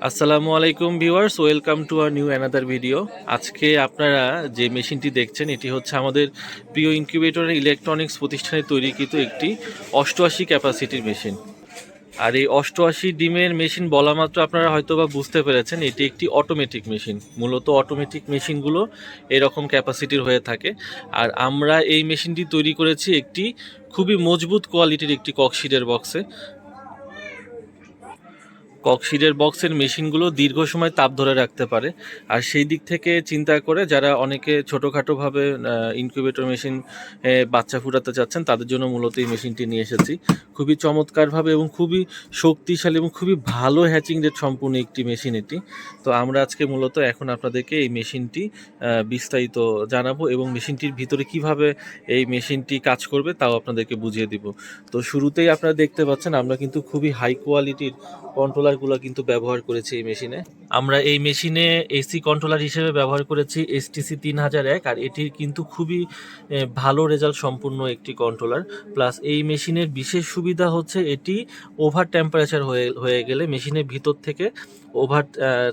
আসসালামু আলাইকুম viewers, welcome to our new another video. আজকে আপনারা যে মেশিনটি দেখছেন এটি হচ্ছে আমাদের প্রিয় ইনকিউবেটর ইলেকট্রনিক্স প্রতিষ্ঠানে তৈরিকৃত একটি 88 ক্যাপাসিটির মেশিন। আর এই 88 ডিমের মেশিন বলা মাত্র আপনারা হয়তো বা বুঝতে পেরেছেন এটি একটি অটোমেটিক মেশিন। মূলত অটোমেটিক মেশিনগুলো এরকম ক্যাপাসিটির হয়ে থাকে। আর আমরা এই মেশিনটি তৈরি করেছি একটি খুবই মজবুত কোয়ালিটির একটি ককশিটের বক্সে। ককশিটের বক্সের মেশিনগুলো দীর্ঘ সময় তাপ ধরে রাখতে পারে। আর সেই দিক থেকে চিন্তা করে যারা অনেকে ছোটোখাটোভাবে ইনকিউবেটর মেশিন বাচ্চা ফুটাতে চাচ্ছেন তাদের জন্য মূলত এই মেশিনটি নিয়ে এসেছি। খুবই চমৎকারভাবে এবং খুবই শক্তিশালী এবং খুবই ভালো হ্যাচিং রেট সম্পূর্ণ একটি মেশিন এটি। তো আমরা আজকে মূলত এখন আপনাদেরকে এই মেশিনটি বিস্তারিত জানাবো এবং মেশিনটির ভিতরে কিভাবে এই মেশিনটি কাজ করবে তাও আপনাদেরকে বুঝিয়ে দিব। তো শুরুতেই আপনারা দেখতে পাচ্ছেন আমরা কিন্তু খুবই হাই কোয়ালিটির কন্ট্রোলারগুলো কিন্তু ব্যবহার করেছি এই মেশিনে। আমরা এই মেশিনে এসি কন্ট্রোলার হিসেবে ব্যবহার করেছি STC 3001। আর এটির কিন্তু খুবই ভালো রেজাল্ট সম্পূর্ণ একটি কন্ট্রোলার। প্লাস এই মেশিনের বিশেষ সুবিধা হচ্ছে এটি ওভার টেম্পারেচার হয়ে গেলে মেশিনের ভিতর থেকে ওভার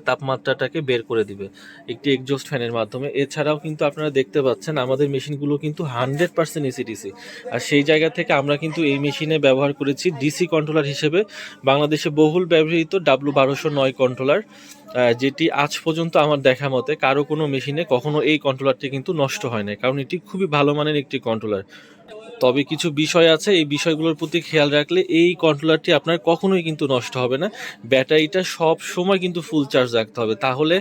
তাপমাত্রাটাকে বের করে দিবে একটি এক্সজস্ট ফ্যানের মাধ্যমে। এছাড়াও কিন্তু আপনারা দেখতে পাচ্ছেন আমাদের মেশিনগুলো কিন্তু 100% এসিডিসি। আর সেই জায়গা থেকে আমরা কিন্তু এই মেশিনে ব্যবহার করেছি ডিসি কন্ট্রোলার হিসেবে বাংলাদেশে বহুল ব্যবহৃত W1209 কন্ট্রোলার, যেটি আজ পর্যন্ত আমার দেখা মতে কারো কোনো মেশিনে কখনো এই কন্ট্রোলারটি কিন্তু নষ্ট হয় না, কারণ এটি খুবই ভালো মানের একটি কন্ট্রোলার। তবে কিছু বিষয় আছে, এই বিষয়গুলোর প্রতি খেয়াল রাখলে এই কন্ট্রোলারটি আপনার কখনোই কিন্তু নষ্ট হবে না। ব্যাটারিটা সব সময় কিন্তু ফুল চার্জ রাখতে হবে, তাহলে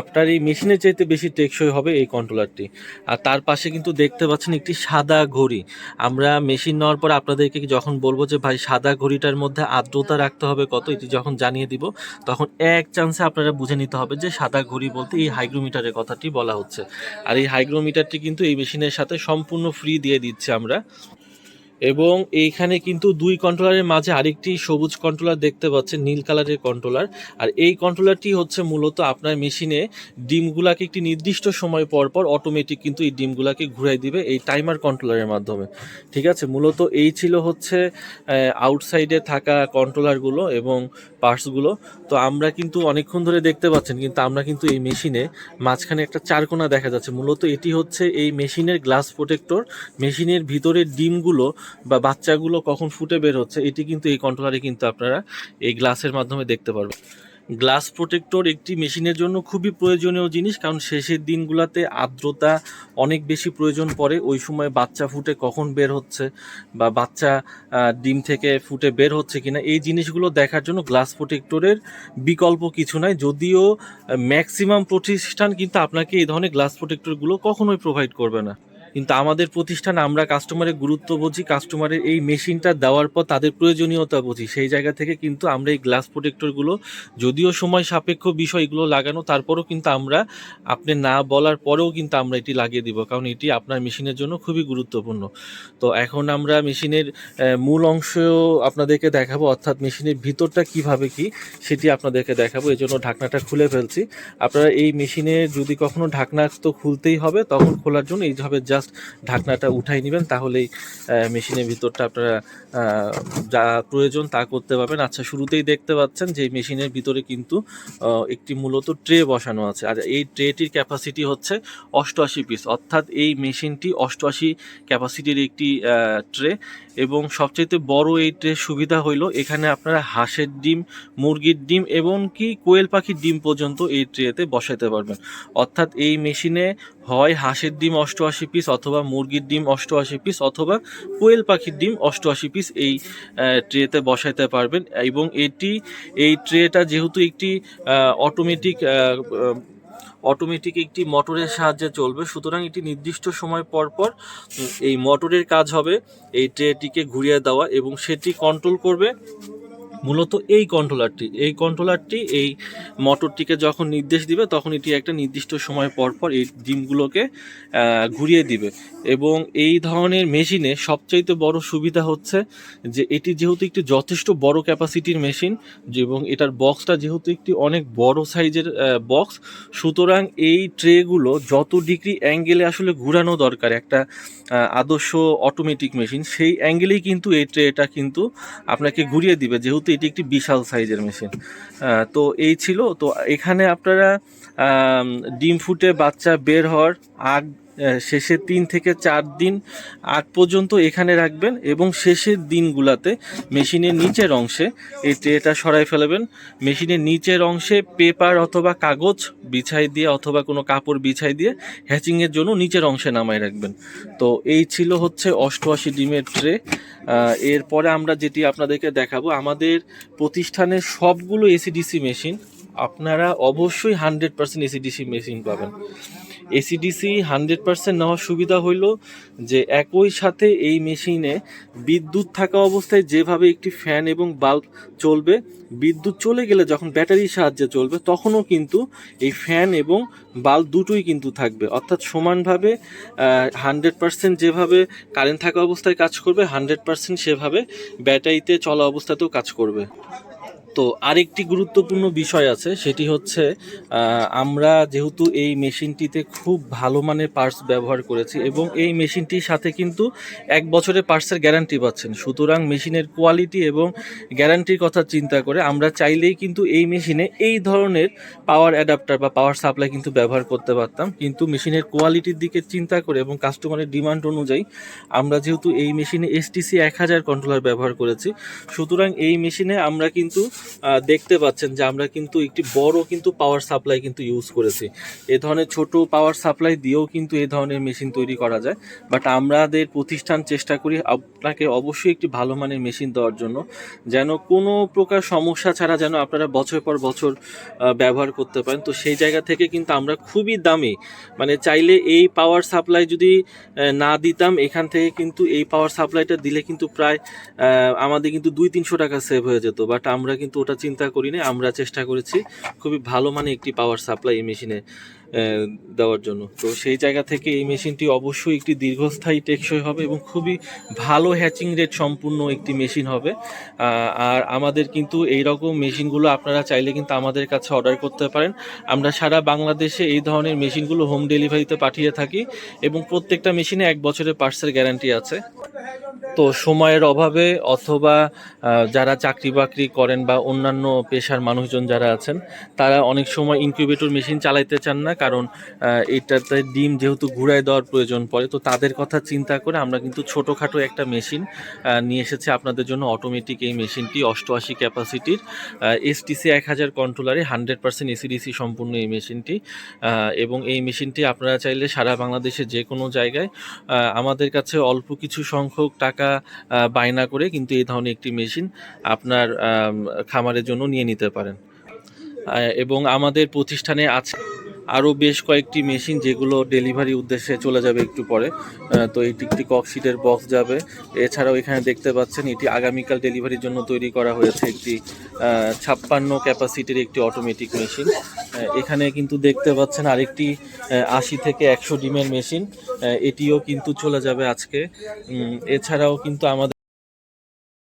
আপনার এই মেশিনের চাইতে বেশি টেকসই হবে এই কন্ট্রোলারটি। আর তার পাশে কিন্তু দেখতে পাচ্ছেন একটি সাদা ঘড়ি। আমরা মেশিন নেওয়ার পর আপনাদেরকে যখন বলবো যে ভাই সাদা ঘড়িটার মধ্যে আর্দ্রতা রাখতে হবে কত, এটি যখন জানিয়ে দিব তখন এক চান্সে আপনারা বুঝে নিতে হবে যে সাদা ঘড়ি বলতে এই হাইগ্রোমিটারের কথাটি বলা হচ্ছে। আর এই হাইগ্রোমিটারটি কিন্তু এই মেশিনের সাথে সম্পূর্ণ ফ্রি দিয়ে দিচ্ছে আমরা। এবং এইখানে কিন্তু দুই কন্ট্রোলারের মাঝে আরেকটি সবুজ কন্ট্রোলার দেখতে পাচ্ছেন, নীল কালারের কন্ট্রোলার। আর এই কন্ট্রোলারটি হচ্ছে মূলত আপনার মেশিনে ডিমগুলাকে একটি নির্দিষ্ট সময় পর পর অটোমেটিক কিন্তু এই ডিমগুলাকে ঘুরাই দিবে এই টাইমার কন্ট্রোলারের মাধ্যমে। ঠিক আছে, মূলত এই ছিল হচ্ছে আউটসাইডে থাকা কন্ট্রোলারগুলো এবং পার্টসগুলো। তো আমরা কিন্তু অনেকক্ষণ ধরে দেখতে পাচ্ছেন কিন্তু আমরা কিন্তু এই মেশিনে মাঝখানে একটা চারকোনা দেখা যাচ্ছে, মূলত এটি হচ্ছে এই মেশিনের গ্লাস প্রোটেক্টর। মেশিনের ভিতরের ডিমগুলো বা বাচ্চাগুলো কখন ফুটে বের হচ্ছে এটি কিন্তু এই কন্ট্রোলারে কিন্তু আপনারা এই গ্লাসের মাধ্যমে দেখতে পারবেন। গ্লাস প্রোটেক্টর একটি মেশিনের জন্য খুবই প্রয়োজনীয় জিনিস, কারণ শেষের দিনগুলোতে আর্দ্রতা অনেক বেশি প্রয়োজন পড়ে। ওই সময় বাচ্চা ফুটে কখন বের হচ্ছে বা বাচ্চা ডিম থেকে ফুটে বের হচ্ছে কিনা এই জিনিসগুলো দেখার জন্য গ্লাস প্রোটেক্টরের বিকল্প কিছু নাই। যদিও ম্যাক্সিমাম প্রতিষ্ঠান কিন্তু আপনাকে এই ধরনের গ্লাস প্রোটেক্টরগুলো কখনোই প্রোভাইড করবে না, কিন্তু আমাদের প্রতিষ্ঠান আমরা কাস্টমারের গুরুত্ব বুঝি, কাস্টমারের এই মেশিনটা দেওয়ার পর তাদের প্রয়োজনীয়তা বুঝি, সেই জায়গা থেকে কিন্তু আমরা এই গ্লাস প্রোটেক্টরগুলো, যদিও সময় সাপেক্ষ বিষয় এগুলো লাগানো, তারপরেও কিন্তু আমরা আপনি না বলার পরেও কিন্তু আমরা এটি লাগিয়ে দিব, কারণ এটি আপনার মেশিনের জন্য খুবই গুরুত্বপূর্ণ। তো এখন আমরা মেশিনের মূল অংশ আপনাদেরকে দেখাবো, অর্থাৎ মেশিনের ভিতরটা কিভাবে কি সেটি আপনাদেরকে দেখাবো। এই জন্য ঢাকনাটা খুলে ফেলছি। আপনারা এই মেশিনে যদি কখনো ঢাকনা তো খুলতেই হবে, তখন খোলার জন্য এইভাবে জাস্ট ঢাকনাটা উঠাই নেবেন, তাহলেই মেশিনের ভিতরটা আপনারা যা প্রয়োজন তা করতে পারবেন। আচ্ছা, শুরুতেই দেখতে পাচ্ছেন যে মেশিনের ভিতরে কিন্তু একটি মূলত ট্রে বসানো আছে। আর এই ট্রেটির ক্যাপাসিটি হচ্ছে 88 পিস, অর্থাৎ এই মেশিনটি 88 ক্যাপাসিটির একটি ট্রে। এবং সবচেয়ে বড় এই ট্রে সুবিধা হইলো এখানে আপনারা হাঁসের ডিম, মুরগির ডিম এবং কি কোয়েল পাখির ডিম পর্যন্ত এই ট্রেতে বসাতে পারবেন। অর্থাৎ এই মেশিনে হয় হাঁসের ডিম 88 পিস, অথবা মুরগির ডিম 88 পিস, অথবা কোয়েল পাখির ডিম 88 পিস এই ট্রেতে বসাইতে পারবেন। এবং এই ট্রেটা যেহেতু একটি অটোমেটিক একটি মোটরের সাহায্যে চলবে, সুতরাং এটি নির্দিষ্ট সময় পর পর এই মোটরের কাজ হবে এই ট্রেটিকে ঘুরিয়ে দেওয়া, এবং সেটি কন্ট্রোল করবে মূলত এই কন্ট্রোলারটি এই মোটরটিকে যখন নির্দেশ দিবে তখন এটি একটা নির্দিষ্ট সময় পর পর এই ডিমগুলোকে ঘুরিয়ে দিবে। এবং এই ধরনের মেশিনে সবচাইতে বড় সুবিধা হচ্ছে যে এটি যেহেতু একটি যথেষ্ট বড় ক্যাপাসিটির মেশিন, এবং এটার বক্সটা যেহেতু একটি অনেক বড় সাইজের বক্স, সুতরাং এই ট্রেগুলো যত ডিগ্রি অ্যাঙ্গেলে আসলে ঘুরানো দরকার একটা আদর্শ অটোমেটিক মেশিন, সেই অ্যাঙ্গেলেই কিন্তু এই ট্রেটা কিন্তু আপনাকে ঘুরিয়ে দিবে, যেহেতু এটি একটি বিশাল সাইজের মেশিন। তো এই ছিল। তো এখানে আপনারা ডিম ফুটে বাচ্চা বের হওয়ার আগ শেষের 3 থেকে 4 দিন আগ পর্যন্ত এখানে রাখবেন এবং শেষের দিনগুলাতে মেশিনের নিচের অংশে এই ট্রেটা সরাই ফেলবেন। মেশিনের নিচের অংশে পেপার অথবা কাগজ বিছাই দিয়ে অথবা কোনো কাপড় বিছাই দিয়ে হ্যাচিংয়ের জন্য নিচের অংশে নামাই রাখবেন। তো এই ছিল হচ্ছে 88 ডিমের ট্রে। এরপরে আমরা যেটি আপনাদেরকে দেখাবো, আমাদের প্রতিষ্ঠানের সবগুলো এসিডিসি মেশিন আপনারা অবশ্যই 100% এসিডিসি মেশিন পাবেন। এসিডিসি 100% নেওয়ার সুবিধা হইল যে একই সাথে এই মেশিনে বিদ্যুৎ থাকা অবস্থায় যেভাবে একটি ফ্যান এবং বাল্ব চলবে, বিদ্যুৎ চলে গেলে যখন ব্যাটারির সাহায্যে চলবে তখনও কিন্তু এই ফ্যান এবং বাল্ব দুটোই কিন্তু থাকবে, অর্থাৎ সমানভাবে 100% যেভাবে কারেন্ট থাকা অবস্থায় কাজ করবে 100% সেভাবে ব্যাটারিতে চলা অবস্থাতেও কাজ করবে। তো আরেকটি গুরুত্বপূর্ণ বিষয় আছে, সেটি হচ্ছে আমরা যেহেতু এই মেশিনটিতে খুব ভালো মানের পার্টস ব্যবহার করেছি এবং এই মেশিনটির সাথে কিন্তু 1 বছরের পার্টসের গ্যারান্টি পাচ্ছেন। সুতরাং মেশিনের কোয়ালিটি এবং গ্যারান্টির কথা চিন্তা করে আমরা চাইলেই কিন্তু এই মেশিনে এই ধরনের পাওয়ার অ্যাডাপ্টার বা পাওয়ার সাপ্লাই কিন্তু ব্যবহার করতে পারতাম, কিন্তু মেশিনের কোয়ালিটির দিকে চিন্তা করে এবং কাস্টমারের ডিমান্ড অনুযায়ী আমরা যেহেতু এই মেশিনে STC 1000 কন্ট্রোলার ব্যবহার করেছি, সুতরাং এই মেশিনে আমরা কিন্তু দেখতে পাচ্ছেন যে আমরা কিন্তু একটি বড় কিন্তু পাওয়ার সাপ্লাই কিন্তু ইউজ করেছি। এ ধরনের ছোট পাওয়ার সাপ্লাই দিয়েও কিন্তু এই ধরনের মেশিন তৈরি করা যায়, বাট আমাদের প্রতিষ্ঠান চেষ্টা করি আপনাকে অবশ্যই একটি ভালো মানের মেশিন দেওয়ার জন্য, যেন কোনো প্রকার সমস্যা ছাড়া যেন আপনারা বছর পর বছর ব্যবহার করতে পারেন। তো সেই জায়গা থেকে কিন্তু আমরা খুবই দামি, মানে চাইলে এই পাওয়ার সাপ্লাই যদি না দিতাম, এখান থেকে কিন্তু এই পাওয়ার সাপ্লাইটা দিলে কিন্তু প্রায় আমাদের কিন্তু 200-300 টাকা সেভ হয়ে যেত, বাট আমরা কিন্তু ওটা চিন্তা করি না। আমরা চেষ্টা করেছি খুবই ভালো মানে একটি পাওয়ার সাপ্লাই এই মেশিনে দেওয়ার জন্য। তো সেই জায়গা থেকে এই মেশিনটি অবশ্যই একটি দীর্ঘস্থায়ী টেকসই হবে এবং খুবই ভালো হ্যাচিং রেট সম্পূর্ণ একটি মেশিন হবে। আর আমাদের কিন্তু এই রকম মেশিনগুলো আপনারা চাইলে কিন্তু আমাদের কাছে অর্ডার করতে পারেন। আমরা সারা বাংলাদেশে এই ধরনের মেশিনগুলো হোম ডেলিভারিতে পাঠিয়ে থাকি এবং প্রত্যেকটা মেশিনে 1 বছরের পার্টসের গ্যারান্টি আছে। তো সময়ের অভাবে অথবা যারা চাকরি বাকরি করেন বা অন্যান্য পেশার মানুষজন যারা আছেন, তারা অনেক সময় ইনকিউবেটর মেশিন চালাইতে চান না, কারণ এটাতে ডিম যেহেতু ঘুরায় দেওয়ার প্রয়োজন পড়ে। তো তাদের কথা চিন্তা করে আমরা কিন্তু ছোটোখাটো একটা মেশিন নিয়ে এসেছি আপনাদের জন্য। অটোমেটিক এই মেশিনটি 88 ক্যাপাসিটির STC 1000 কন্ট্রোলারে 100% এসিডিসি সম্পূর্ণ এই মেশিনটি। এবং এই মেশিনটি আপনারা চাইলে সারা বাংলাদেশে যে কোনো জায়গায় আমাদের কাছে অল্প কিছু সংখ্যক টাকা বায়না করে কিন্তু এই ধরনের একটি মেশিন আপনার খামারের জন্য নিয়ে নিতে পারেন। এবং আমাদের প্রতিষ্ঠানে আছে আরও বেশ কয়েকটি মেশিন, যেগুলো ডেলিভারি উদ্দেশ্যে চলে যাবে একটু পরে। তো এটি একটি ককশিটের বক্স যাবে। এছাড়াও এখানে দেখতে পাচ্ছেন এটি আগামীকাল ডেলিভারির জন্য তৈরি করা হয়েছে একটি 56 ক্যাপাসিটির একটি অটোমেটিক মেশিন। এখানে কিন্তু দেখতে পাচ্ছেন আরেকটি 80 থেকে 100 ডিমের মেশিন, এটিও কিন্তু চলে যাবে আজকে। এছাড়াও কিন্তু আমাদের